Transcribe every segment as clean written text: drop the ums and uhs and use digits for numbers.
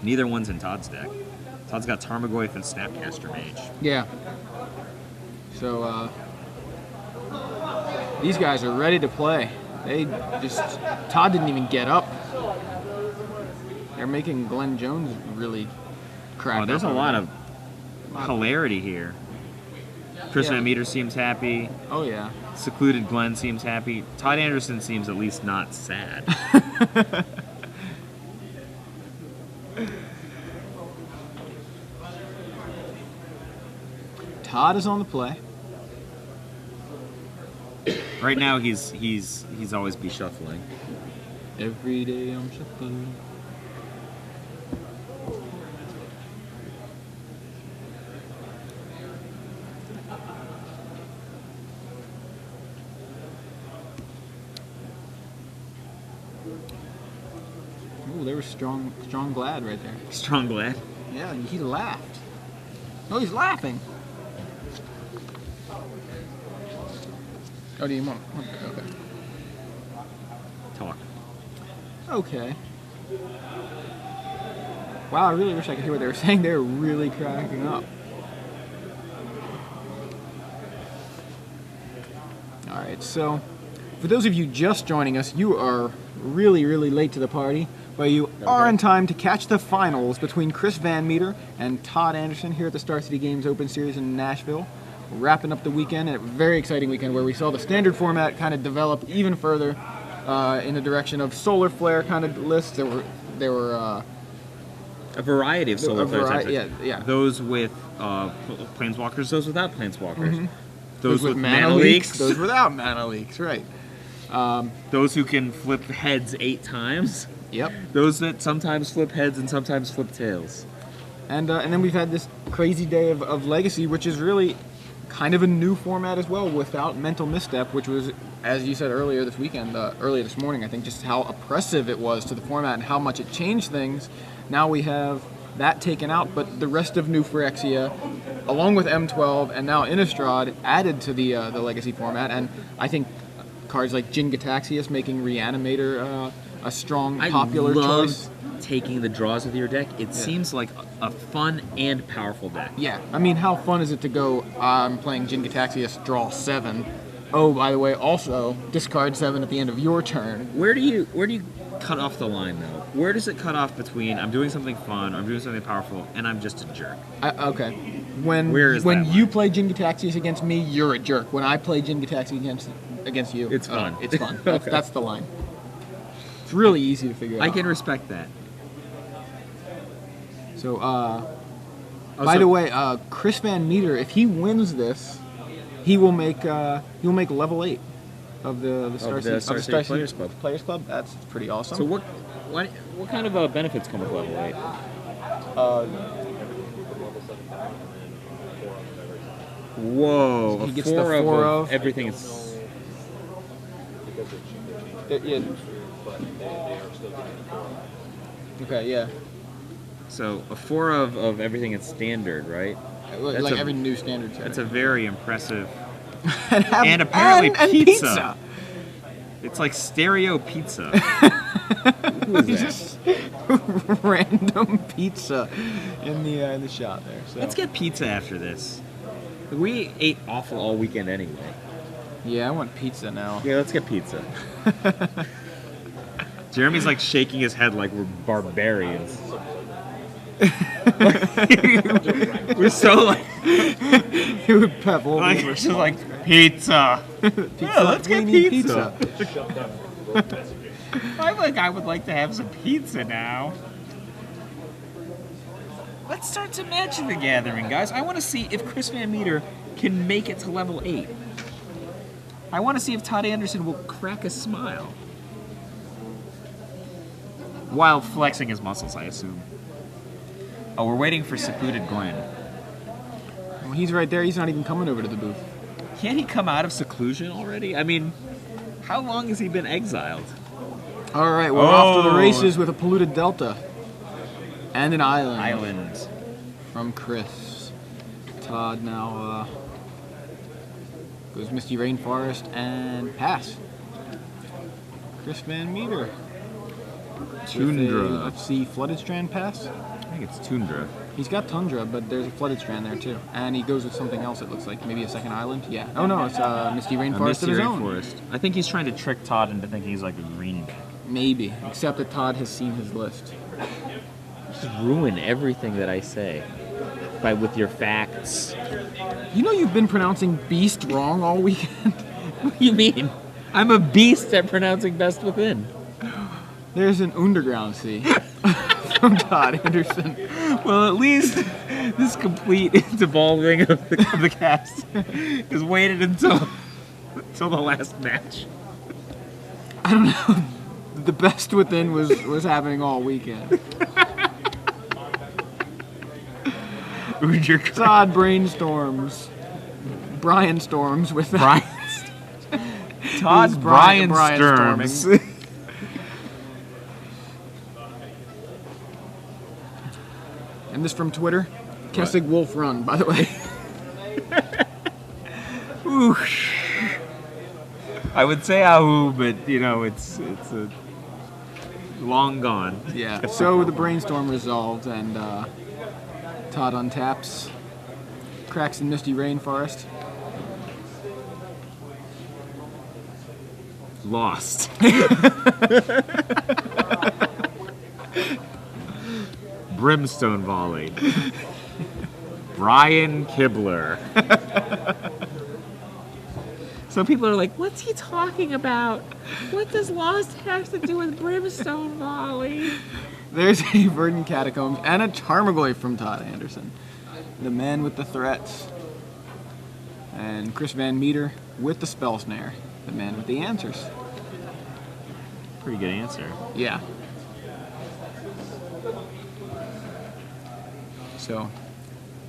Neither one's in Todd's deck. Todd's got Tarmogoyf and Snapcaster Mage. Yeah. So, these guys are ready to play. Todd didn't even get up. They're making Glenn Jones really crack up. There's a lot of hilarity here. Chris VanMeter seems happy. Oh, yeah. Secluded Glenn seems happy. Todd Anderson seems at least not sad. Todd is on the play. Right now, he's always be shuffling. Every day I'm shuffling. Ooh, there was strong Glad right there. Strong Glad? Yeah, he laughed. Oh, he's laughing. Oh, do you want? Okay. Talk. Okay. Wow, I really wish I could hear what they were saying. They were really cracking up. Alright, so for those of you just joining us, you are really, really late to the party, but you are in time to catch the finals between Chris VanMeter and Todd Anderson here at the Star City Games Open Series in Nashville. We're wrapping up the weekend, a very exciting weekend where we saw the standard format kind of develop even further in the direction of solar flare kind of lists. There were a variety of solar flare types. Yeah. Those with planeswalkers, those without planeswalkers. Mm-hmm. Those with mana leaks. Those without mana leaks, right. Those who can flip heads 8 times. Yep. Those that sometimes flip heads and sometimes flip tails. And then we've had this crazy day of Legacy, which is really kind of a new format as well, without Mental Misstep, which was, as you said earlier this weekend, earlier this morning, I think, just how oppressive it was to the format and how much it changed things. Now we have that taken out, but the rest of New Phyrexia, along with M12 and now Innistrad, added to the Legacy format, and I think cards like Jin Gataxias making Reanimator a strong, popular choice. Taking the draws of your deck. It seems like a fun and powerful deck. Yeah, I mean, how fun is it to go, I'm playing Jin Gataxias, draw 7. Oh, by the way, also discard 7 at the end of your turn. Where do you cut off the line, though? Where does it cut off between I'm doing something fun, I'm doing something powerful, and I'm just a jerk? Okay. When you play Jin Gataxias against me, you're a jerk. When I play Jin Gataxias against you, it's fun. It's fun. That's the line. It's really easy to figure out. I can respect that. So, by the way, Chris VanMeter, if he wins this, he will make level 8 of the Star City Players Club. That's pretty awesome. So what kind of benefits come with level 8? Whoa! He gets the 4 of everything is. Okay, yeah. So a 4 of everything is standard, right? Like every new standard setting. That's a very impressive. and apparently pizza. It's like stereo pizza. Who is that? Random pizza in the shot there. So. Let's get pizza after this. We ate awful all weekend anyway. Yeah, I want pizza now. Yeah, let's get pizza. Jeremy's like shaking his head like we're barbarians. We're so like it would pebble. Like, we're just like pizza. Yeah, let's get pizza. I would like to have some pizza now. Let's start some Magic the Gathering, guys. I want to see if Chris VanMeter can make it to level 8. I want to see if Todd Anderson will crack a smile. While flexing his muscles, I assume. Oh, we're waiting for Secluded Glenn. Well, he's right there. He's not even coming over to the booth. Can't he come out of seclusion already? I mean, how long has he been exiled? All right, we're off to the races with a Polluted Delta. And an island. From Chris. Todd now goes Misty Rainforest and pass. Chris VanMeter. Tundra. Let's see, Flooded Strand pass? I think it's Tundra. He's got Tundra, but there's a Flooded Strand there too. And he goes with something else, it looks like. Maybe a second island? Yeah. Oh no, it's Misty Rainforest Misty of his Rainforest. own. I think he's trying to trick Todd into thinking he's like a green deck. Maybe, except that Todd has seen his list. Just ruin everything that I say with your facts. You know you've been pronouncing beast wrong all weekend? What do you mean? I'm a beast at pronouncing Best Within. There's an Underground sea from Todd Anderson. Well, at least this complete devolving of the cast is waited until the last match. I don't know. The Best Within was happening all weekend. Todd brainstorms. Brian storms with Brian. Todd Brian Storms. And this from Twitter. Kessig Wolf Run, by the way. I would say ahoo, but you know it's a long gone. Yeah. So the brainstorm resolved, and Todd untaps, cracks in Misty Rainforest. Lost. Brimstone Volley. Brian Kibler. So people are like, what's he talking about? What does Lost have to do with Brimstone Volley? There's a Verdant Catacombs and a Tarmogoyf from Todd Anderson. The man with the threats. And Chris VanMeter with the Spell Snare. The man with the answers. Pretty good answer. Yeah. So,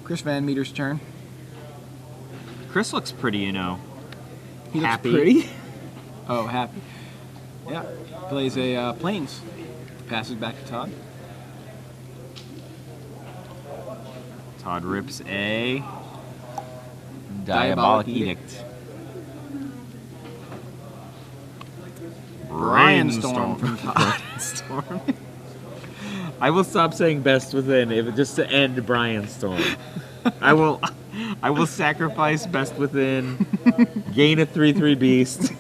Chris VanMeter's turn. Chris looks pretty, you know. He happy. looks pretty. Oh, happy. Yeah. Plays a Plains. Passes back to Todd. Todd rips a Diabolic Diabolic Edict. Brainstorm from Todd. Brainstorm. I will stop saying Best Within just to end Brainstorm. I will sacrifice Best Within, gain a 3/3 beast.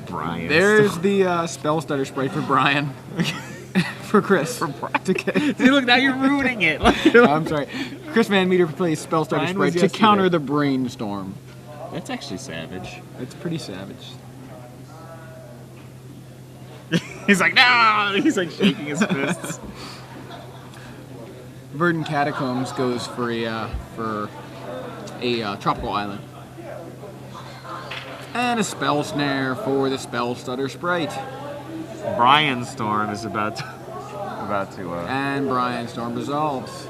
Brian. There's the Spell Stutter spray for Brian. For Chris. For Brian. See, look, now you're ruining it. I'm sorry. Chris VanMeter plays Spell Stutter Brian spray was to yesterday. counter the Brainstorm. That's actually savage. It's pretty savage. He's like, no! He's like shaking his fists. Verdant Catacombs goes for a tropical island. And a Spell Snare for the Spell Stutter Sprite. Brian Storm is about to And Brian Storm resolves.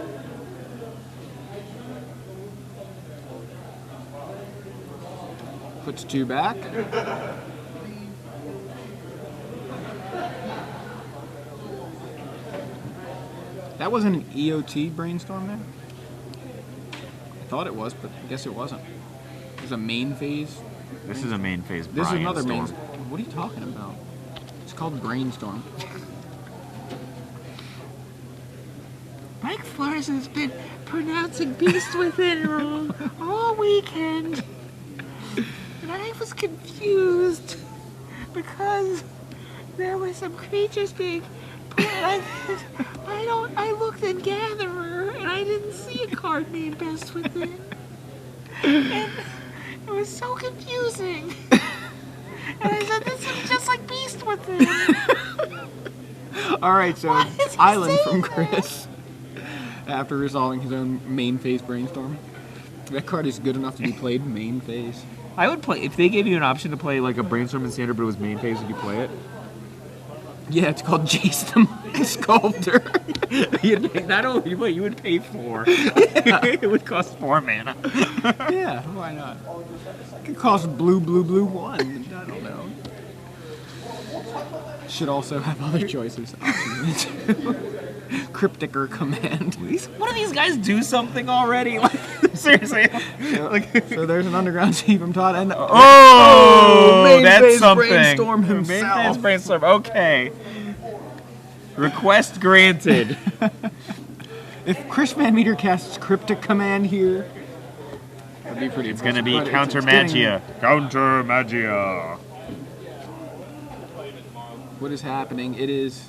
Puts 2 back. That wasn't an EOT Brainstorm there? I thought it was, but I guess it wasn't. It was a main phase. This is a main phase. This is another main. Storm. What are you talking about? It's called Brainstorm. Mike Flores has been pronouncing Beast Within wrong all weekend. And I was confused because there were some creatures being put. I looked at Gatherer and I didn't see a card named Best Within. And it was so confusing. And I said, this is just like Beast Within. Alright, so Why is he Island saying from Chris. After resolving his own main phase Brainstorm. That card is good enough to be played main phase. I would play, if they gave you an option to play like a Brainstorm in Standard but it was main phase, would you play it? Yeah, it's called Jace the Mind Sculptor. You'd pay, not only what you would pay 4. It would cost 4 mana. Yeah, why not? It could cost blue 1. I don't know. Should also have other choices. Cryptic or command. One of these guys do something already. Like, Seriously. So there's an underground sea from Todd. And Oh, that's Main-Phase something. Brainstorm himself. Main-Phase Brainstorm. Okay. Request granted. If Chris VanMeter casts Cryptic Command here, that'd be pretty. It's gonna be But Counter it's getting- Magia. Counter Magia. What is happening? It is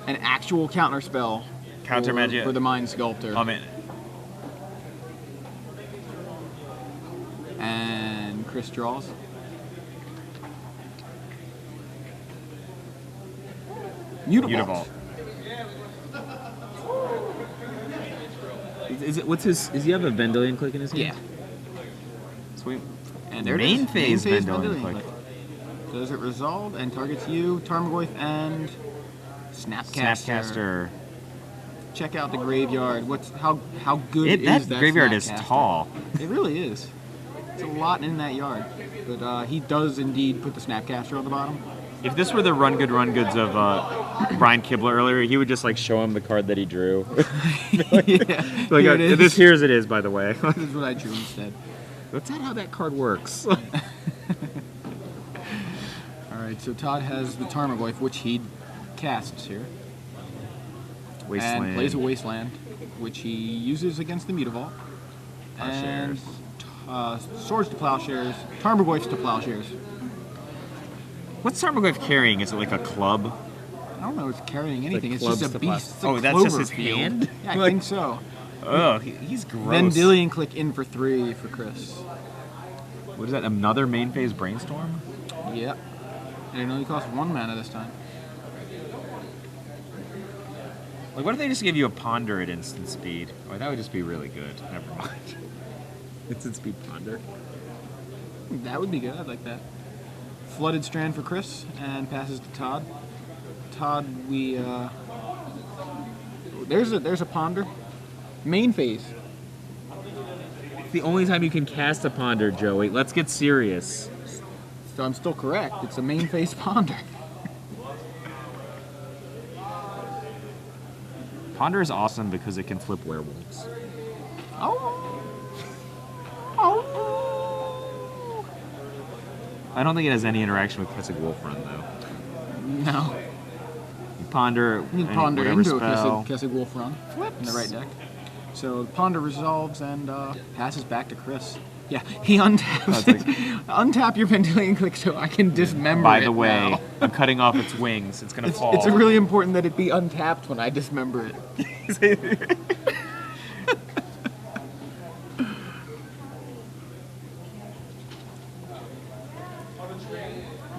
an actual counter spell. Counter Magia. For the Mind Sculptor. Oh man. And Chris draws. Mutavault. Is it? What's his? Does he have a Vendilion click in his hand? Yeah. Sweet. And there Main it is. phase Main phase Vendilion Vendilion Click. Does it resolve and targets you, Tarmogoyf, and Snapcaster. Snapcaster. Check out the graveyard. How good is That that graveyard is Snapcaster? tall. It really is. It's a lot in that yard. But he does indeed put the Snapcaster on the bottom. If this were the run goods of Brian Kibler earlier, he would just like show him the card that he drew. Yeah, Like, here it is. this here's it is, by the way. This is what I drew instead. That's not how that card works. All right, so Todd has the Tarmogoyf, which he casts here. Wasteland. And plays a Wasteland, which he uses against the Mutavault. And Swords to Plowshares, Tarmogoyfs to Plowshares. What's Tarmogoyf carrying? Is it like a club? I don't know if it's carrying anything. It's clubs just a to plow. beast. It's a Oh, that's just his Cloverfield. hand? Yeah, I think so. Oh, he's gross. Vendilion click in for 3 for Chris. What is that? Another main phase brainstorm? Yep. And it only costs 1 mana this time. Like, what if they just give you a ponder at instant speed? Oh, that would just be really good. Never mind. Instant speed ponder. That would be good. I'd like that. Flooded Strand for Chris and passes to Todd. Todd, there's a ponder. Main phase. It's the only time you can cast a ponder, Joey. Let's get serious. So I'm still correct. It's a main phase ponder. Ponder is awesome because it can flip werewolves. Oh. I don't think it has any interaction with Kessig Wolf Run, though. No. You ponder, You can any- ponder whatever into spell. a Kessig Wolf Run in the right deck. So ponder resolves and passes back to Chris. Yeah, he untaps it. Untap your Vendilion click so I can dismember By it the way, now. I'm cutting off its wings. It's gonna fall. It's really important that it be untapped when I dismember it.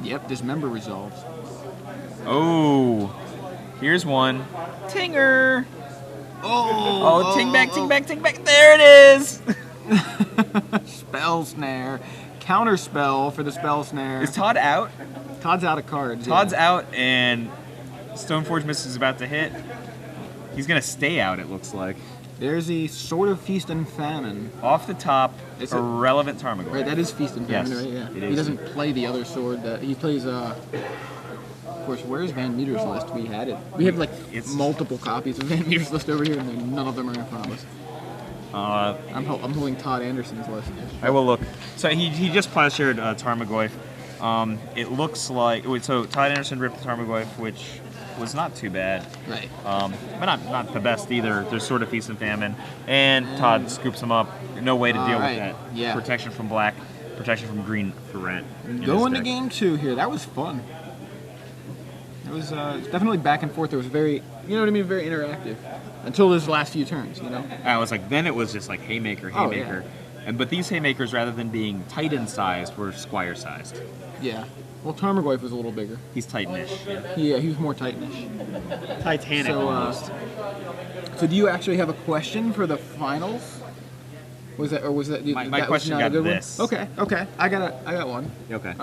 Yep, dismember resolves. Oh, here's one. Tinger. Oh, ting back, ting back, ting back. There it is. Spell snare. Counter spell for the spell snare. Is Todd out? Todd's out of cards. Todd's yeah. out, and Stoneforge Mist is about to hit. He's gonna stay out, it looks like. There's a Sword of Feast and Famine. Off the top, It's a relevant Tarmogoyf. Right, that is Feast and Famine, Yes, right? Yeah. it He is. doesn't play the other sword that he plays. Of course, where's VanMeter's list? We had it. We have like It's- multiple copies of VanMeter's list over here, and none of them are in front of us. I'm holding Todd Anderson's list. I will look. So he just plowshared Tarmogoyf. It looks like so Todd Anderson ripped the Tarmogoyf, which was not too bad, Right. but not the best either. There's sort of Feast and Famine, and Todd scoops him up. No way to deal Alright, with that. yeah. Protection from black, protection from green threat. in Going his to deck. game 2 here. That was fun. It was definitely back and forth. It was very, you know what I mean, very interactive. Until those last few turns, you know. I was like, then it was just like haymaker, Oh, yeah. haymaker, but these haymakers, rather than being Titan sized, were Squire sized. Yeah. Well, Tarmogoyf was a little bigger. He's Titanish. Yeah, he was more Titanish. Titanic So, almost. So do you actually have a question for the finals? Was that My that was question not a got good one? this. Okay. I got one. Okay.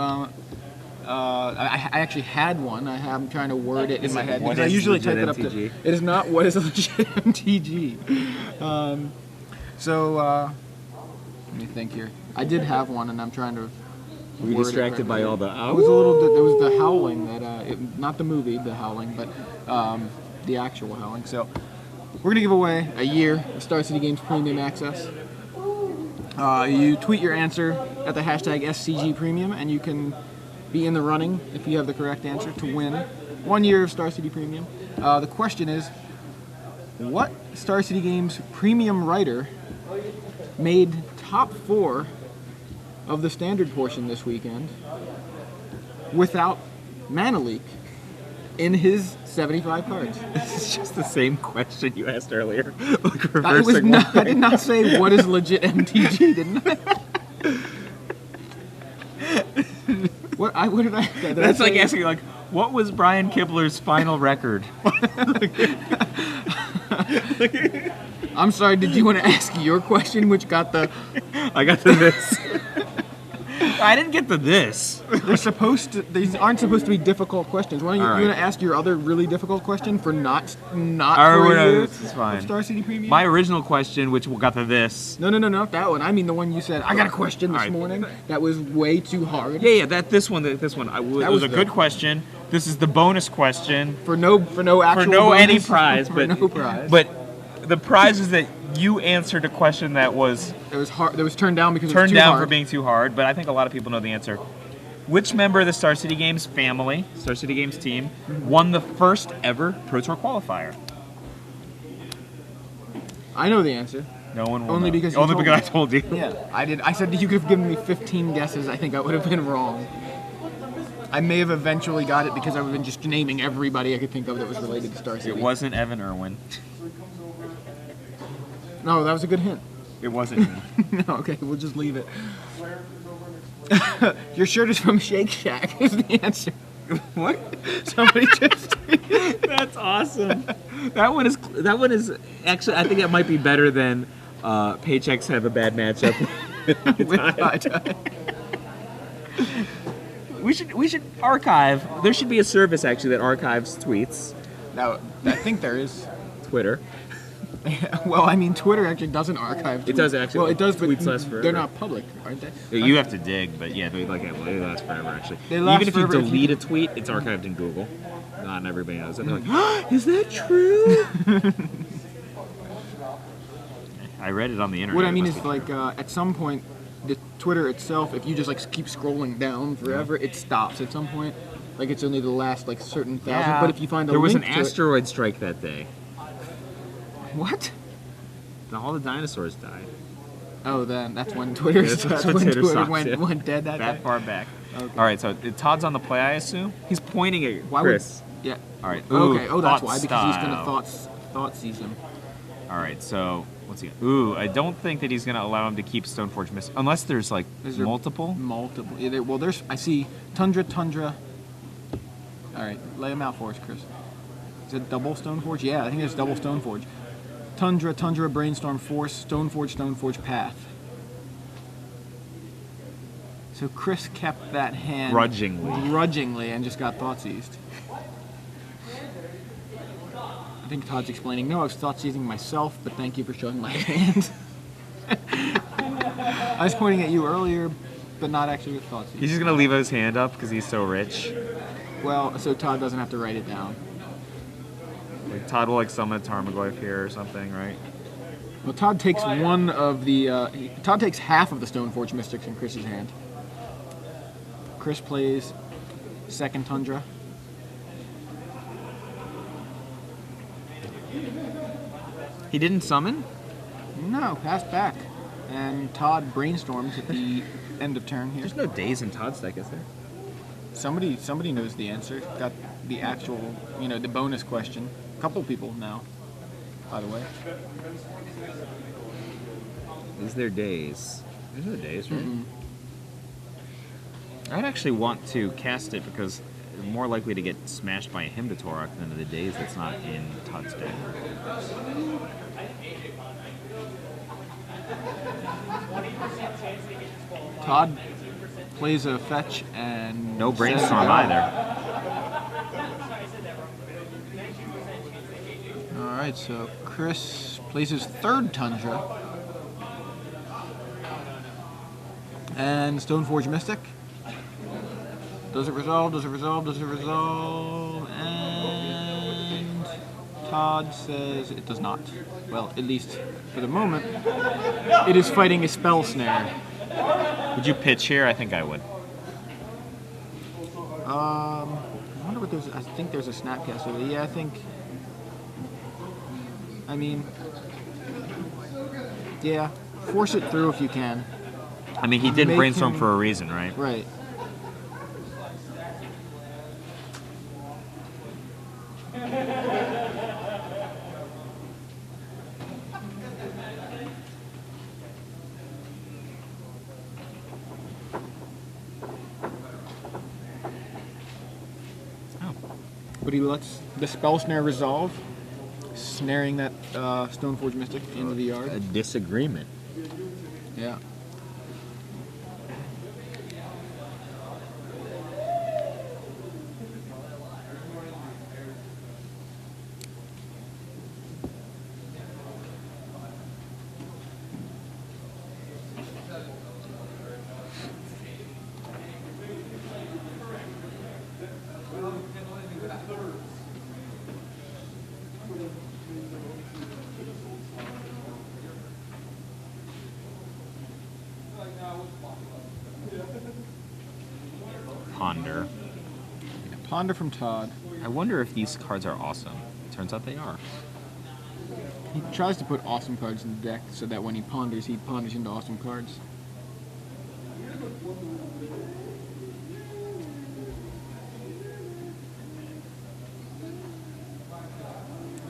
I actually had one. I'm trying to word it in my head what because I is usually legit type it up to. MTG? It is not what is a legit MTG. Let me think here. I did have one, and I'm trying to. Were you word it distracted by correctly. all the? It was a little. It was the howling that, not the movie, the howling, but the actual howling. So we're gonna give away a year of Star City Games Premium Access. You tweet your answer at the hashtag SCG Premium, and you can be in the running if you have the correct answer to win 1 year of Star City Premium. The question is, what Star City Games premium writer made top 4 of the standard portion this weekend without mana leak in his 75 cards? This is just the same question you asked earlier. Like I did not say what is legit MTG, didn't I? What did I? That's like asking, like, what was Brian Kibler's final record? I'm sorry. Did you want to ask your question, which got the? I got the this. I didn't get the this. These aren't supposed to be difficult questions. Why don't you, All right. you want to ask your other really difficult question for not All right, for a no, year this is fine. of Star City Premium? My original question, which got the this. No, not that one. I mean the one you said. I got a question this All right. morning that was way too hard. Yeah, this one. It was was a the- good question. This is the bonus question. For no actual For no any bonus, prize, for but no prize. But the prize is that you answered a question that was it was hard. That was turned down because it turned was too down hard. for being too hard. But I think a lot of people know the answer. Which member of the Star City Games family, Star City Games team, won the first ever Pro Tour qualifier? I know the answer. No one will Only know. because you Only told because me. I told you. Yeah, I did. I said you could have given me 15 guesses. I think I would have been wrong. I may have eventually got it because I've been just naming everybody I could think of that was related to Star City. It wasn't Evan Irwin. No, that was a good hint. It wasn't me. No, okay, we'll just leave it. Your shirt is from Shake Shack is the answer. What? Somebody just... That's awesome. That one is actually, I think that might be better than paychecks have a bad matchup. We should archive. There should be a service actually that archives tweets. Now, I think there is. Twitter. Well, I mean, Twitter actually doesn't archive tweets. It does actually. Well, it does, but Tweets last forever. they're not public, aren't they? You have to dig, but yeah, they last forever actually. They last Even if you forever if you- delete a tweet, it's archived in Google. Not everybody knows it. They're like, is that true? I read it on the internet. What I mean It is, must be like, true. at some point, the Twitter itself, if you just like keep scrolling down forever, it stops at some point. Like, it's only the last like certain thousand. Yeah. But if you find a there was an link to it- asteroid strike that day. What? All the dinosaurs died. Oh, then that's when Twitter. Yeah, that's that's when when Twitter Twitter stops, went, yeah. went dead that That day. far back. Okay. All right, so Todd's on the play, I assume. He's pointing at Why Chris. would? Yeah. All right. Okay. Oh, that's thought why. Because he's style. gonna thought seize him. All right, so what's he got? Ooh, I don't think that he's gonna allow him to keep Stoneforge Mystic unless there's like Is there multiple. Multiple. Yeah, well, there's. I see Tundra. All right, lay them out for us, Chris. Is it double Stoneforge? Yeah, I think it's double Stoneforge. Tundra, Brainstorm, Force, Stoneforge, Path. So Chris kept that hand grudgingly, and just got thought seized. I think Todd's explaining. No, I was thought seizing myself, but thank you for showing my hand. I was pointing at you earlier, but not actually with thought seizing. He's just gonna leave his hand up because he's so rich. Well, so Todd doesn't have to write it down. Like Todd will like summon a Tarmogoyf here or something, right? Well, Todd takes one of the. Todd takes half of the Stoneforge Mystics in Chris's hand. Chris plays second Tundra. He didn't summon? No, passed back. And Todd brainstorms at the end of turn here. There's no days in Todd's deck, is there? Somebody knows the answer. Got the actual, the bonus question. A couple people now, by the way. Is there days? There's no days, right? Mm-mm. I'd actually want to cast it because I'm more likely to get smashed by a Hymn to Torok than the days that's not in Todd's deck. Todd plays a fetch and No says Brainstorm go. either. All right, so Chris plays his third Tundra and Stoneforge Mystic. Does it resolve? And Todd says it does not. Well, at least for the moment, it is fighting a spell snare. Would you pitch here? I think I would. I wonder what there's. I think there's a Snapcaster. Yeah, I think. I mean, yeah, force it through if you can. I mean, he did Make brainstorm him- for a reason, right? Right. Oh. But he lets the spell snare resolve, snaring that Stoneforge Mystic into the yard. A disagreement. Yeah. Ponder. Ponder from Todd. I wonder if these cards are awesome. Turns out they are. He tries to put awesome cards in the deck so that when he ponders into awesome cards.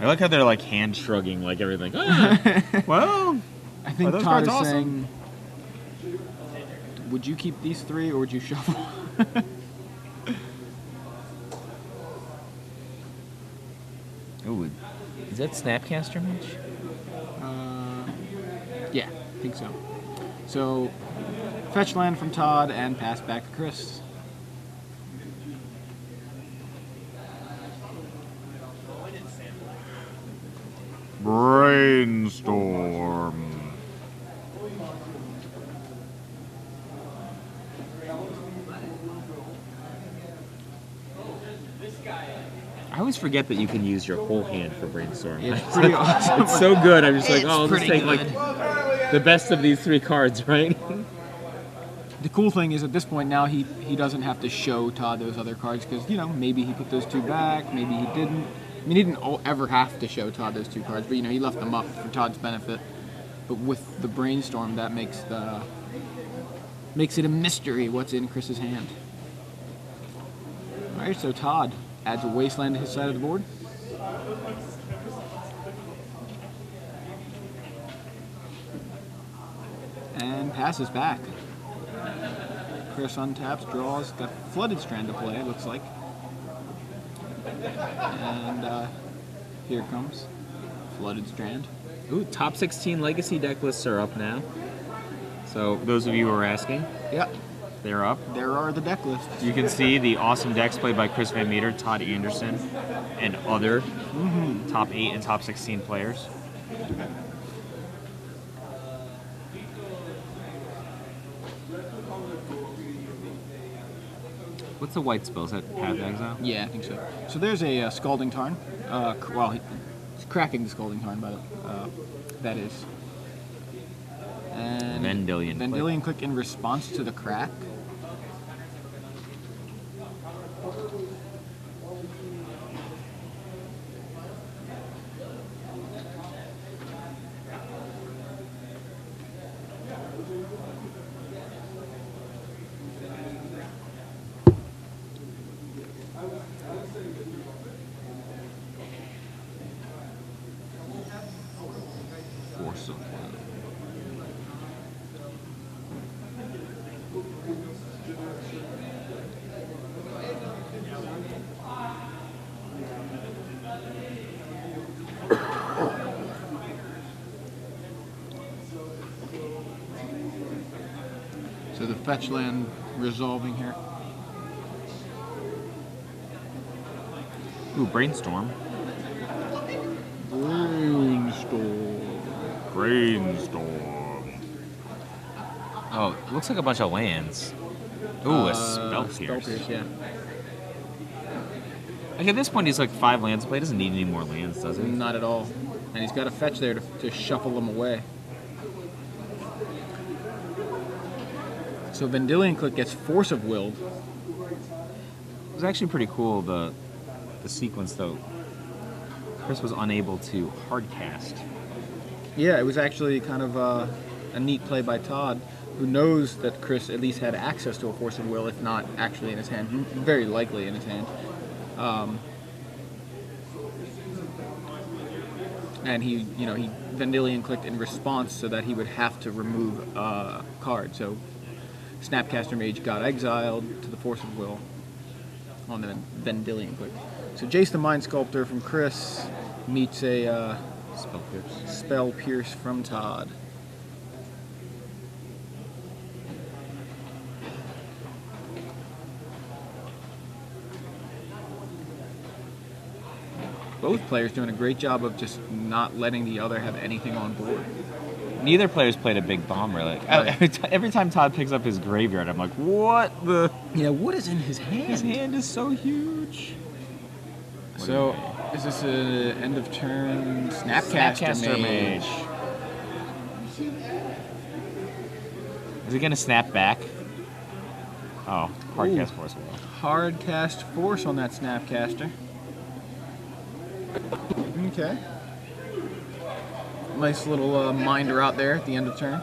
I like how they're like hand shrugging, like everything. Ah, well, I think Are those Todd cards is awesome? saying, would you keep these three or would you shuffle? ooh, is that Snapcaster match? Yeah, I think so. So, fetch land from Todd and pass back to Chris. Brainstorm. I always forget that you can use your whole hand for brainstorm. It's pretty awesome. It's so good. I'm just like, It's oh, I'll just pretty take like the best of these three cards, right? The cool thing is at this point now he doesn't have to show Todd those other cards because, you know, maybe he put those two back, maybe he didn't. I mean, he didn't ever have to show Todd those two cards, but, you know, he left them up for Todd's benefit. But with the brainstorm, that makes it a mystery what's in Chris's hand. All right, so Todd adds a wasteland to his side of the board. And passes back. Chris untaps, draws, got Flooded Strand to play, it looks like. And here it comes. Flooded Strand. Ooh, top 16 Legacy deck lists are up now. So those of you who are asking, Yep, they're up. there are the deck lists. You can see the awesome decks played by Chris VanMeter, Todd Anderson, and other top 8 and top 16 players. What's the white spell? Is that Path Exile? Yeah, I think so. So there's a Scalding Tarn. Well, he's cracking the Scalding Tarn, but that is. And Vendilion click in response to the crack. Force of Will. So the fetch land resolving here. Ooh, Brainstorm. Brainstorm. Oh, it looks like a bunch of lands. Ooh, a Spell Pierce. Spell Pierce, yeah. Like at this point, he's like 5 lands play. He doesn't need any more lands, does he? Not at all. And he's got a fetch there to shuffle them away. So Vendilion Click gets Force of Will. It was actually pretty cool, the sequence, though. Chris was unable to hard cast. Yeah, it was actually kind of a neat play by Todd, who knows that Chris at least had access to a Force of Will, if not actually in his hand, very likely in his hand. And he Vendilion clicked in response so that he would have to remove a card. So Snapcaster Mage got exiled to the Force of Will on the Vendilion click. So Jace the Mind Sculptor from Chris meets a Spell Pierce from Todd. Both players doing a great job of just not letting the other have anything on board. Neither player's played a big bomb, really. Every time Todd picks up his graveyard, I'm like, what the? Yeah, what is in his hand? His hand is so huge. So, is this an end of turn Snapcaster Mage? Is he going to snap back? Oh, hard cast Force Will. Hard cast Force on that Snapcaster. Okay. Nice little minder out there at the end of turn.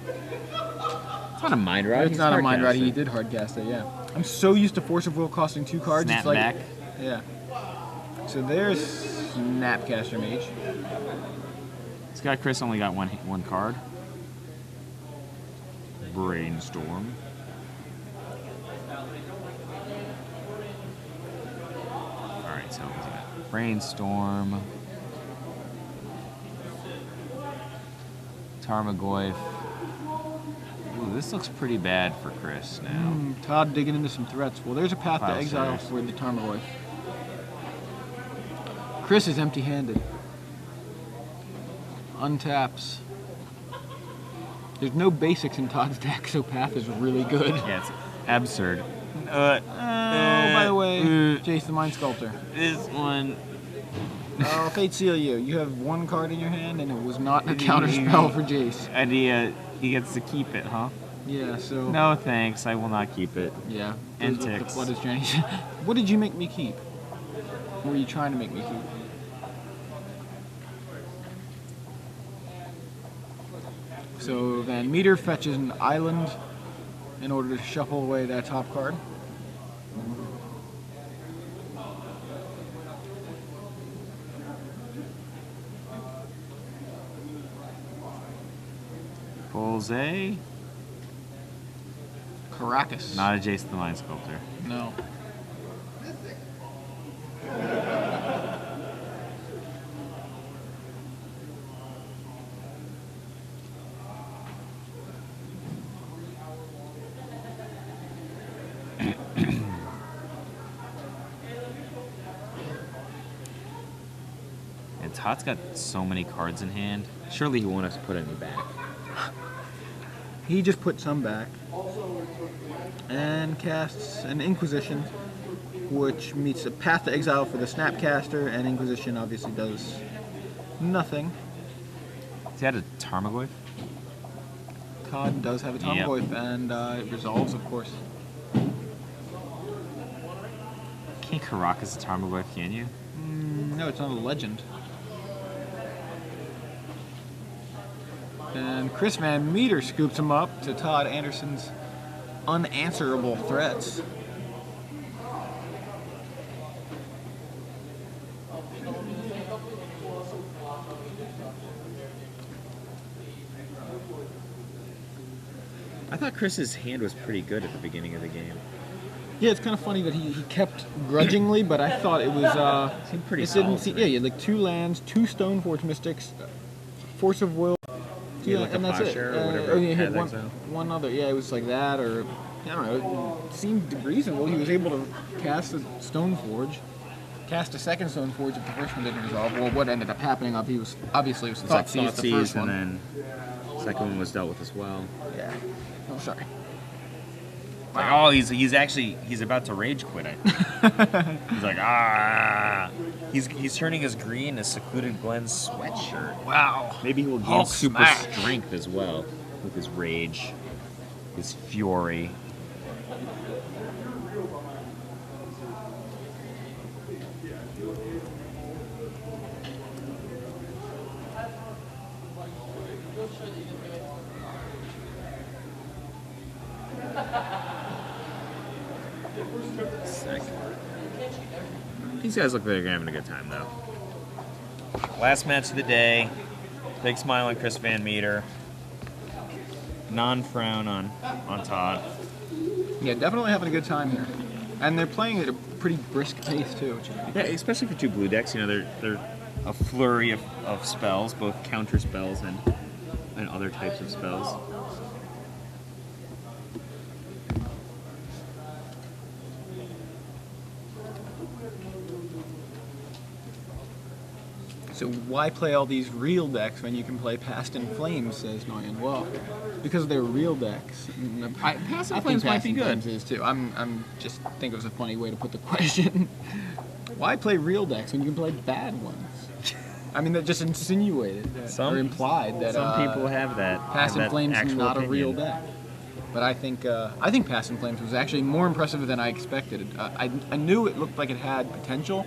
It's not a minder out. It's not a minder out. He did hard cast it, yeah. I'm so used to Force of Will costing 2 cards. Snap it's like, back. Yeah. So there's Snapcaster Mage. This guy Chris only got one card. Brainstorm. Alright, so what's he got? Brainstorm. Tarmogoyf. Ooh, this looks pretty bad for Chris now. Todd digging into some threats. Well, there's a path to Wow, exile serious. for the Tarmogoyf. Chris is empty-handed. Untaps. There's no basics in Todd's deck, so path is really good. Yeah, it's absurd. Oh, by the way, Jace the Mind Sculptor. This one. Oh, Fate Seal you. You have 1 card in your hand, and it was not a counterspell for Jace. And he gets to keep it, huh? Yeah, so... No thanks, I will not keep it. Yeah. And the ticks. flood is Jenny. What did you make me keep? What were you trying to make me keep? So VanMeter fetches an island in order to shuffle away that top card. Pulls a... Caracas. Not a Jace the Mind Sculptor. No. And Todd's got so many cards in hand. Surely he won't have to put any back. He just put some back and casts an Inquisition, which meets a path to exile for the Snapcaster, and Inquisition obviously does nothing. Has he had a Tarmogoyf? Todd does have a Yep. Tarmogoyf, and it resolves, of course. Can't Caracas a Tarmogoyf, can you? No, it's not a legend. And Chris VanMeter scoops him up to Todd Anderson's unanswerable threats. I thought Chris's hand was pretty good at the beginning of the game. Yeah, it's kind of funny that he kept grudgingly, but I thought it was Seemed pretty it didn't solid seem, to yeah, me. you had like 2 lands, 2 Stoneforge Mystics, Force of Will, You had like and a that's it. Posture or whatever. You had Path Exile. one other, yeah, it was like that, or I don't know. It seemed reasonable. He was able to cast a Stoneforge, cast a second Stoneforge if the first one didn't resolve. Well, what ended up happening? He was obviously it was Thoughtseize the first one. and then second one was dealt with as well. Yeah. Oh, sorry. Like, oh, he's about to rage quit. I think. He's like, ah. He's turning his green to Secluded Glen's sweatshirt. Wow. Maybe he will gain Hulk super smash. strength as well with his rage, his fury. Sick. These guys look like they're having a good time, though. Last match of the day. Big smile on Chris VanMeter. Non-frown on Todd. Yeah, definitely having a good time here. And they're playing at a pretty brisk pace, too. Which is Yeah, especially for two blue decks. You know, they're a flurry of spells, both counter spells and other types of spells. So why play all these real decks when you can play Past in Flames, says Noyan. Well, because they're real decks. Past in I Flames think might Past be in good. Flames is too. I'm just think it was a funny way to put the question. Why play real decks when you can play bad ones? I mean, that just insinuated that, or implied that Some people have that. Past in have that Flames is actual not a real opinion. deck. But I think Past in Flames was actually more impressive than I expected. I knew it looked like it had potential,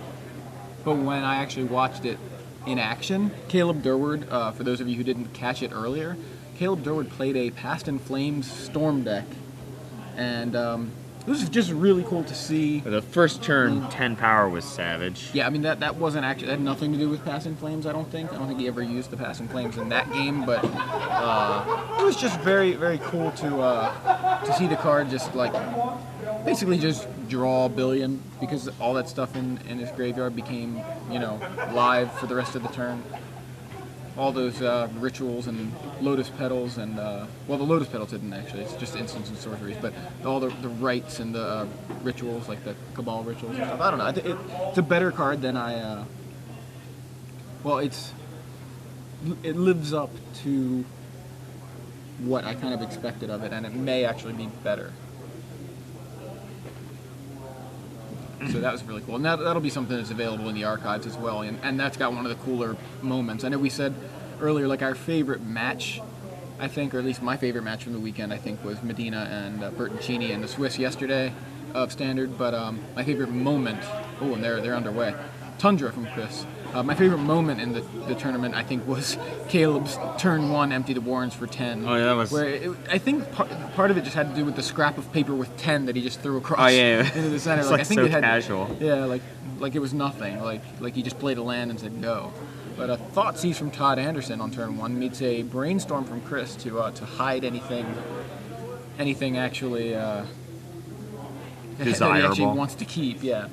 but when I actually watched it in action, Caleb Durward, for those of you who didn't catch it earlier, Caleb Durward played a Past in Flames Storm deck, and it was just really cool to see. The first turn, 10 power was savage. Yeah, I mean that wasn't actually, that had nothing to do with Past in Flames. I don't think he ever used the Past in Flames in that game, but it was just very, very cool to see the card just like basically just draw a billion, because all that stuff in his graveyard became, you know, live for the rest of the turn. All those rituals and lotus petals and well, the lotus petals didn't actually. It's just instants and sorceries, but all the rites and the rituals, like the Cabal rituals and stuff. I don't know. It's a better card than I. Well, it lives up to what I kind of expected of it, and it may actually be better. So that was really cool. And that'll be something that's available in the archives as well. And that's got one of the cooler moments. I know we said earlier, like, our favorite match, I think, or at least my favorite match from the weekend, I think, was Medina and Bertoncini and the Swiss yesterday of Standard. But my favorite moment, oh, and they're underway. Tundra from Chris. My favorite moment in the tournament, I think, was Caleb's turn 1 empty the Warrens for 10. Oh, yeah, that was... Where I think part of it just had to do with the scrap of paper with 10 that he just threw across Oh, yeah. into the center. It's like, like I think so it had, casual. Yeah, like it was nothing. Like he just played a land and said go. But a Thoughtseize from Todd Anderson on turn 1 meets a Brainstorm from Chris to hide anything actually Desirable. that he actually wants to keep. Yeah.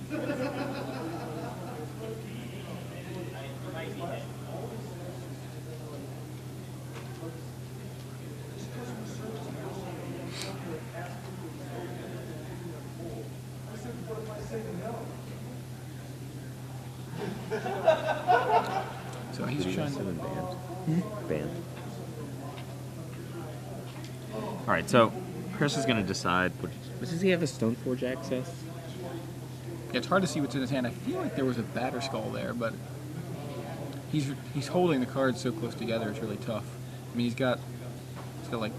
So he's trying to Band. All right, so Chris is going to decide. Does he have a Stoneforge access? It's hard to see what's in his hand. I feel like there was a Batter Skull there, but he's holding the cards so close together. It's really tough. I mean, he's got like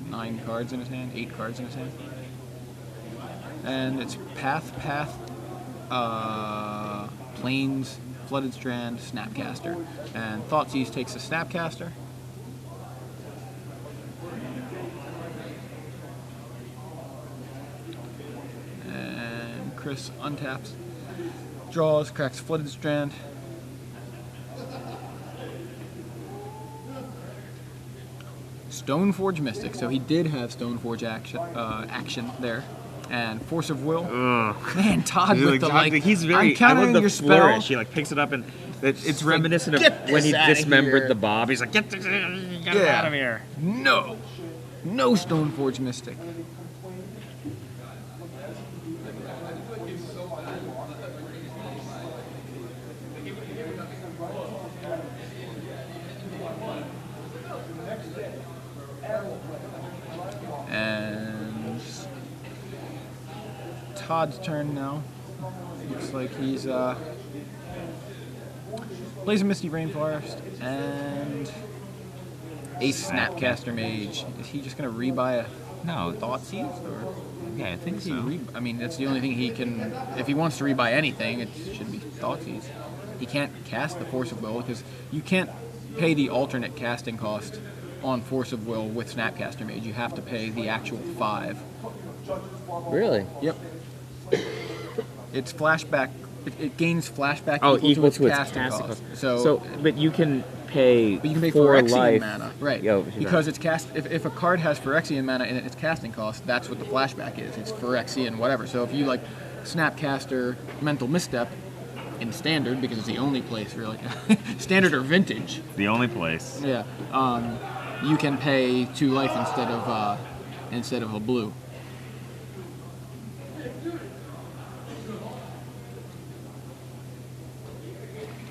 9 cards in his hand, 8 cards in his hand, and it's Path, Plains, Flooded Strand, Snapcaster, and Thoughtseize takes a Snapcaster. And Chris untaps, draws, cracks Flooded Strand. Stoneforge Mystic, so he did have Stoneforge action there. And Force of Will. Ugh. Man, Todd with the like. He's very. I'm countering I love the your spell. flourish. He like picks it up and it's like, reminiscent "Get of when he this outta dismembered here." the Bob. He's like, get it out of here. No Stoneforge Mystic. And Todd's turn now. Looks like he's plays a Misty Rainforest and a Snapcaster Mage. Is he just gonna rebuy a No. Thoughtseize or? Yeah, I think so. I mean, that's the only thing he can. If he wants to rebuy anything, it should be Thoughtseize. He can't cast the Force of Will because you can't pay the alternate casting cost on Force of Will with Snapcaster Mage. You have to pay the actual 5. Really? Yep. It's flashback. It gains flashback Equal to its casting cost. So, but you can pay. But you can pay 4 Phyrexian life. mana, right? Yo, because it's cast. If a card has Phyrexian mana in its casting cost, that's what the flashback is. It's Phyrexian whatever. So if you like Snapcaster Mental Misstep in Standard, because it's the only place really, Standard or Vintage. The only place. Yeah. You can pay 2 life instead of a blue.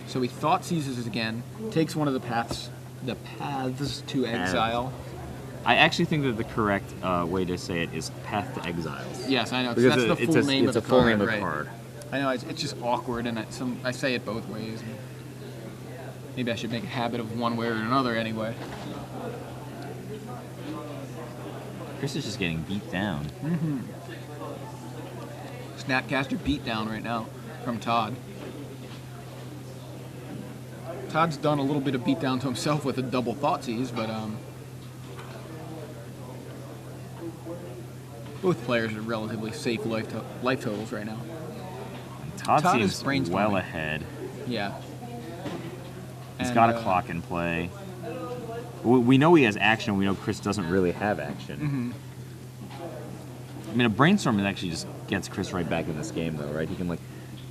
So he Thoughtseizes again, takes one of the paths to exile. I actually think that the correct way to say it is Path to Exiles. Yes, I know. Because That's the full name of the It's a full card, name of the right. card. I know, it's just awkward, and I say it both ways. Maybe I should make a habit of one way or another anyway. Chris is just getting beat down. Snapcaster beatdown right now from Todd. Todd's done a little bit of beatdown to himself with a double Thoughtseize, but both players are relatively safe life totals right now. Todd Todd is seems brainstorming. well ahead. Yeah. He's And, got a clock in play. We know he has action. We know Chris doesn't really have action. I mean, a brainstorm actually just gets Chris right back in this game, though, right? He can like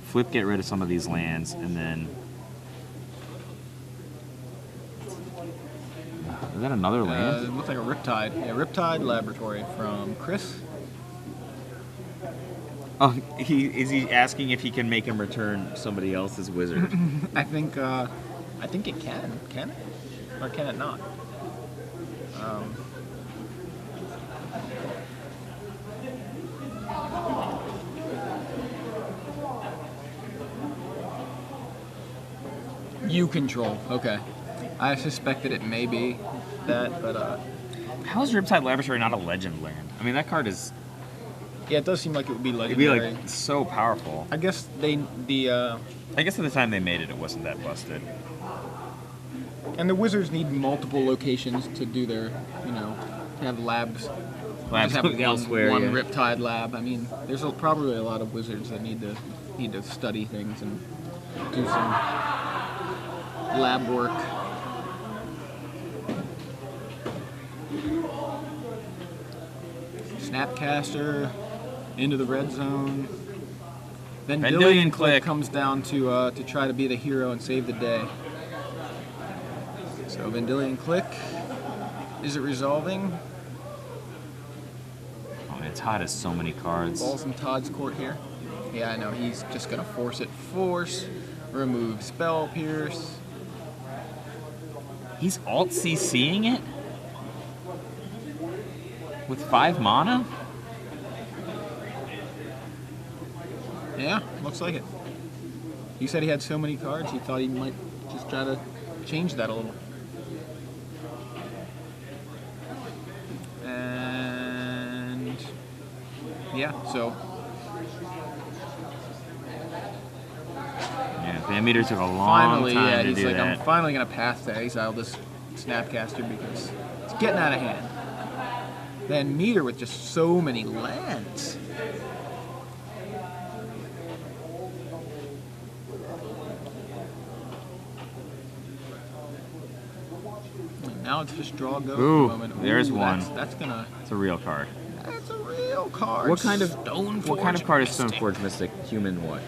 flip, get rid of some of these lands, and then is that another land? It looks like a Riptide. Yeah, Riptide Laboratory from Chris. Oh, is he asking if he can make him return somebody else's wizard? I think it can. Can it? Or can it not? You control. Okay. I suspected it may be that, but How is Riptide Laboratory not a legend land? I mean, that card is yeah, it does seem like it would be it'd be legendary. like so powerful. I guess I guess at the time they made it, it wasn't that busted. and the Wizards need multiple locations to do their, to have labs. Labs Just have elsewhere, one yeah. Riptide lab. I mean, there's probably a lot of Wizards that need to study things and do some lab work. Snapcaster into the red zone. Then Vendilion Click Click. comes down to try to be the hero and save the day. So Vendilion Click. Is it resolving? Oh man, Todd has so many cards. Ball's in Todd's court here. Yeah, I know. He's just gonna force it. Force. Remove Spell Pierce. He's alt CCing it with 5 mana. Yeah, looks like it. He said he had so many cards, he thought he might just try to change that a little. And yeah, so Yeah, VanMeter took a long finally, time yeah, to he's do like, that. I'm finally gonna path to exile this Snapcaster because it's getting out of hand. VanMeter with just so many lands. And now it's just draw go Ooh, for the moment. there's one. That's gonna. It's a real card. That's a real card. What kind of card is Mystic. Stoneforge Mystic? Human what?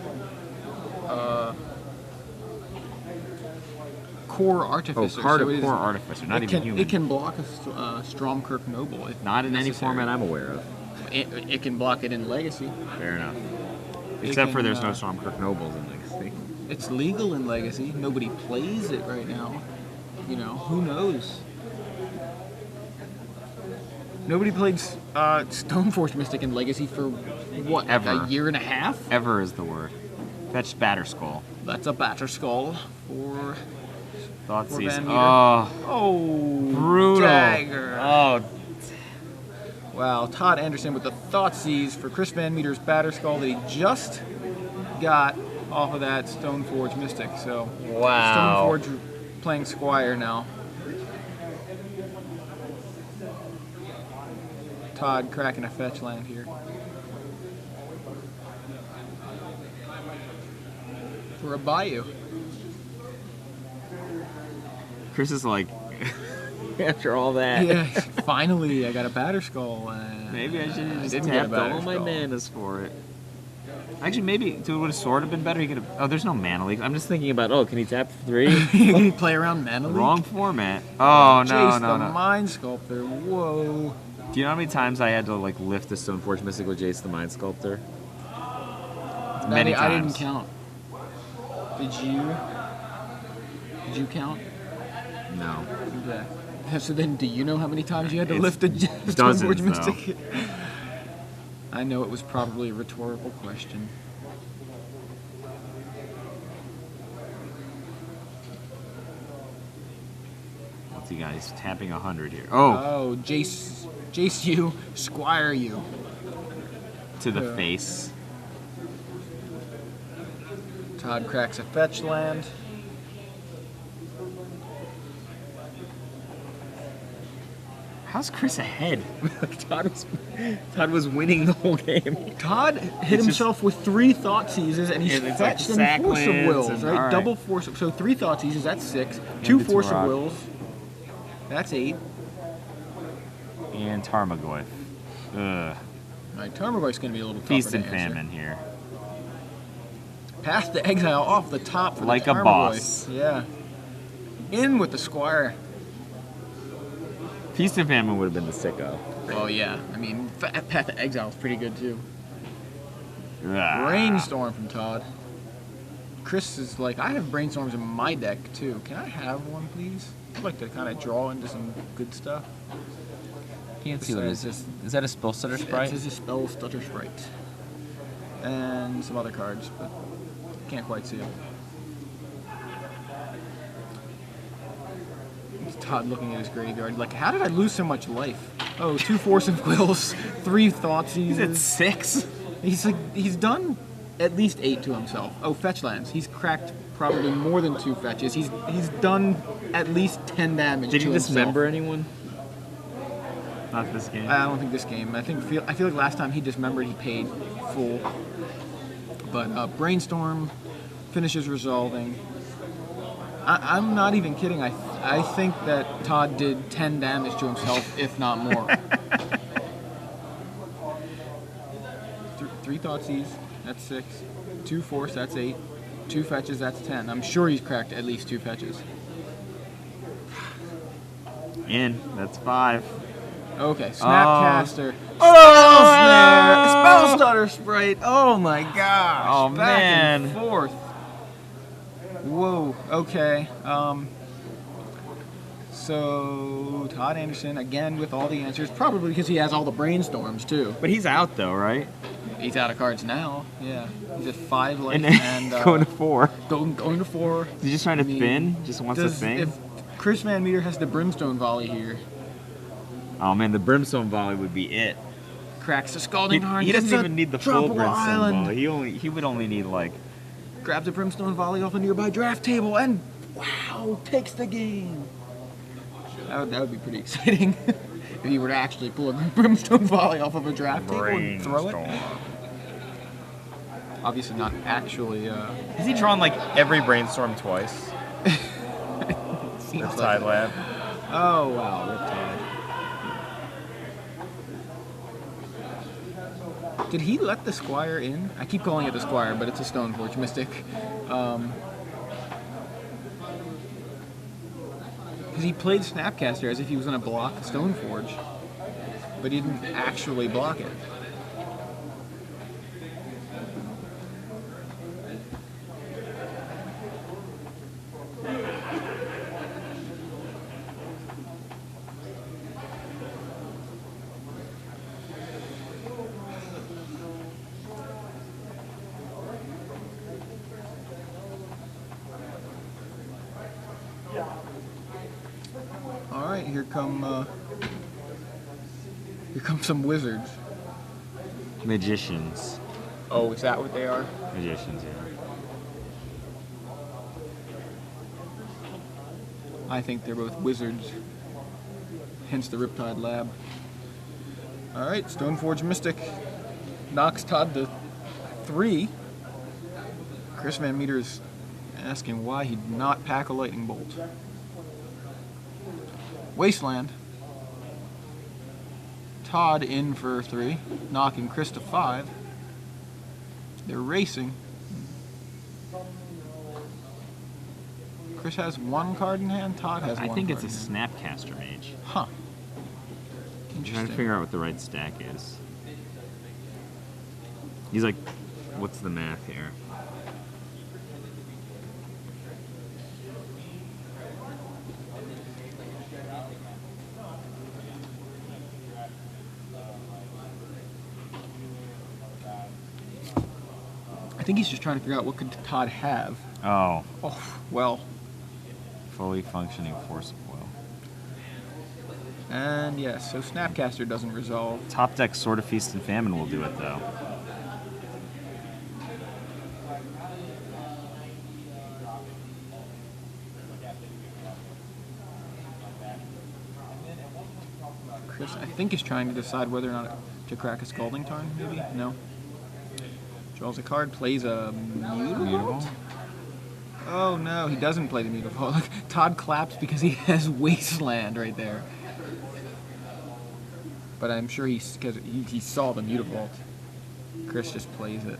Core Artificer. Card so of it is- Core Artificer, not even human. It can block a Stromkirk Noble. If Not in any necessary. format I'm aware of. It can block it in Legacy. Fair enough. Except for can, there's no Stormkirk Nobles in Legacy. It's legal in Legacy. Nobody plays it right now. Who knows? Nobody played Stoneforge Mystic in Legacy for what? Ever. A year and a half? Ever is the word. Fetch Batterskull. That's a Batterskull for Thoughtseize. VanMeter. Oh, brutal. Dagger. Oh, Wow, Todd Anderson with the Thoughtseize for Chris VanMeter's Batterskull that he just got off of that Stoneforge Mystic. So wow. Stoneforge playing Squire now. Todd cracking a fetch land here. For a Bayou. Chris is like, after all that. Yeah, finally I got a Batterskull. Maybe I should have just didn't get a tapped all my Batterskull. manas for it. Actually, maybe would a sword have been better? He could have. Oh, there's no mana leak. I'm just thinking about. Oh, can he tap 3? You can play around Mana Leak. Wrong format. Oh no, Jace no, the no. Mind Sculptor. Whoa. Do you know how many times I had to like lift the Stoneforge Mystic with Jace the Mind Sculptor? Many I times. didn't count. Did you? Did you count? No. Okay. So then, do you know how many times you had to It's lift a dozens, Stoneforge though. Mystic? I know it was probably a rhetorical question. What's he got? He's tapping 100 here. Oh, Oh, Jace you, Squire you. to the face. Todd cracks a fetch land. How's Chris ahead? Todd was winning the whole game. Todd hit It's himself with 3 Thought Seizes, and he's And it's like fetched and sack Force of lands Wills, and- right? alright. Double Force. So 3 Thought Seizes, that's 6. 2 the Force of Turok. Wills, that's 8. And Tarmogoyf. Ugh. Alright, Tarmogoyf's going to be a little tougher Feast to and answer. famine here. Path to Exile off the top for Like the a Tarmogoyf. boss. Yeah. In with the Squire. Feast and famine would have been the sicko. Oh yeah, I mean, Path to Exile is pretty good too. Ugh. Brainstorm from Todd. Chris is like, I have Brainstorms in my deck too. Can I have one, please? I'd like to kind of draw into some good stuff. Can't see what it is. Besides Is that a spell stutter sprite? This is a Spell Stutter Sprite. And some other cards, but can't quite see them. Todd looking at his graveyard, like, how did I lose so much life? Oh, 2 Force of Wills, 3 Thought He's at Seizes. 6. He's done at least 8 to himself. Oh, fetch lands. He's cracked probably more than 2 fetches. He's done at least 10 damage. Did he to dismember himself. anyone? Not this game. I don't think this game. I feel like last time he dismembered, he paid full. But Brainstorm finishes resolving. I'm not even kidding. I think that Todd did 10 damage to himself, if not more. 3 Thoughtseize, that's 6. 2 Force, that's 8. 2 fetches, that's 10. I'm sure he's cracked at least 2 fetches. In. That's 5. Okay, Snapcaster. Oh, Spell Stutter Sprite. Oh my gosh. Oh, Back and man. forth. Whoa. Okay. So Todd Anderson again with all the answers, probably because he has all the brainstorms too. But he's out though, right? He's out of cards now. Yeah. He's at 5 life And and going to 4. going to 4. He's just trying to I mean, thin. Just wants to thin. If Chris VanMeter has the Brimstone Volley here, Oh man, the Brimstone Volley would be it. cracks the Scalding Heart. He doesn't gets even need the full Tropical Brimstone Island. Volley. He would only need like. Grabs a Brimstone Volley off a nearby draft table and, wow, takes the game. That would be pretty exciting if he were to actually pull a Brimstone Volley off of a draft table and throw it. Obviously not actually. Has he drawn like every brainstorm twice? Seems like Riptide it. Lab. Oh, wow, Riptide. Did he let the Squire in? I keep calling it the Squire, but it's a Stoneforge Mystic. Because he played Snapcaster as if he was going to block Stoneforge, but he didn't actually block it. here come some wizards. Magicians. Oh, is that what they are? Magicians, yeah. I think they're both wizards. Hence the Riptide Lab. Alright, Stoneforge Mystic knocks Todd to 3. Chris VanMeter is asking why he did not pack a lightning bolt. Wasteland. Todd in for 3, knocking Chris to 5. They're racing. Chris has 1 card in hand, Todd has 1 I think card it's a in hand. Snapcaster Mage. Huh. I'm trying to Interesting. figure out what the right stack is. He's like, what's the math here? I think he's just trying to figure out what could Todd have. Oh, Oh, well. fully functioning Force of Will. And yes, so Snapcaster doesn't resolve. Top deck Sword of Feast and Famine will do it though. Chris, I think, is trying to decide whether or not to crack a Scalding Tarn, maybe? No. Draws a card, plays a Mutavault? Oh no, he doesn't play the Mutavault. Look, Todd claps because he has Wasteland right there. But I'm sure he saw the Mutavault. Chris just plays it.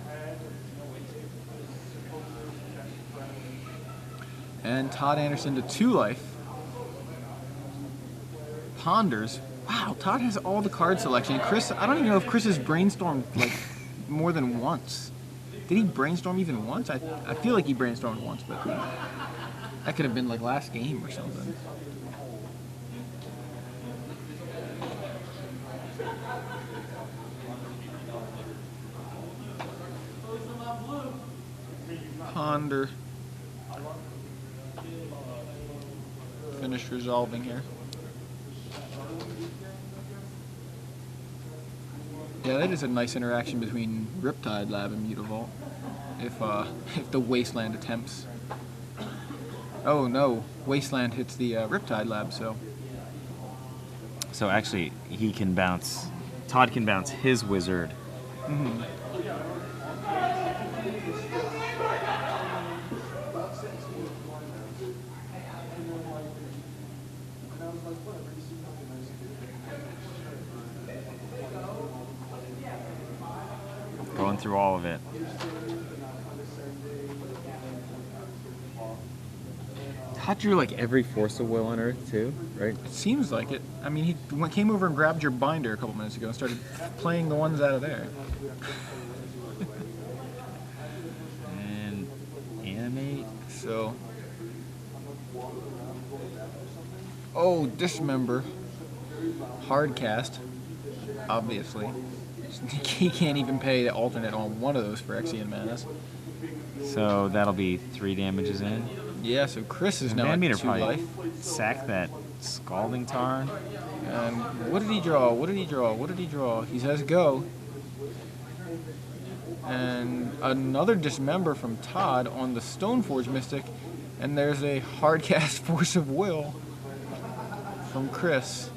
And Todd Anderson to 2 life. Ponders. Wow, Todd has all the card selection. Chris, I don't even know if Chris has brainstormed like more than once. Did he brainstorm even once? I feel like he brainstormed once, but that could have been like last game or something. Ponder. Finish resolving here. Yeah, that is a nice interaction between Riptide Lab and Mutavault. If the Wasteland attempts. Oh no, Wasteland hits the Riptide Lab, so. So actually, he can bounce. Todd can bounce his wizard. Mm-hmm. Going through all of it. Todd drew like every Force of Will on Earth too, right? It seems like it. I mean, he came over and grabbed your binder a couple minutes ago and started playing the ones out of there. And animate. So. Oh, Dismember. Hardcast. Obviously. He can't even pay the alternate on one of those for Phyrexian Manas. So that'll be 3 damages in. Yeah, so Chris is now at VanMeter 2 probably life. sack that Scalding Tarn. And what did he draw? What did he draw? What did he draw? He says go. And another Dismember from Todd on the Stoneforge Mystic. And there's a Hardcast Force of Will from Chris.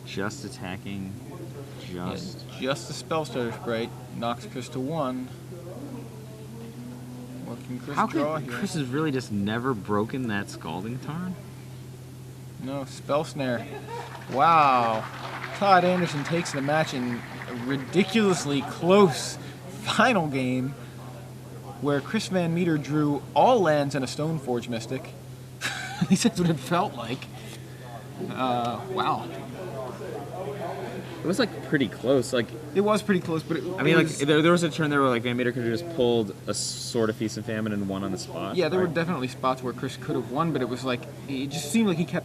Just attacking. Just. Just the Spellstutter Sprite knocks Chris to 1. What can Chris How draw could here? Chris has really just never broken that Scalding Tarn? No, Spell Snare. Wow. Todd Anderson takes the match in a ridiculously close final game where Chris VanMeter drew all lands and a Stoneforge Mystic. At least that's what it felt like. Wow. It was like pretty close. Like It was pretty close, but I mean, like there was a turn there where like VanMeter could have just pulled a Sword of Feast and Famine and won on the spot. yeah, there were right? definitely spots where Chris could have won, but it was like, it just seemed like he kept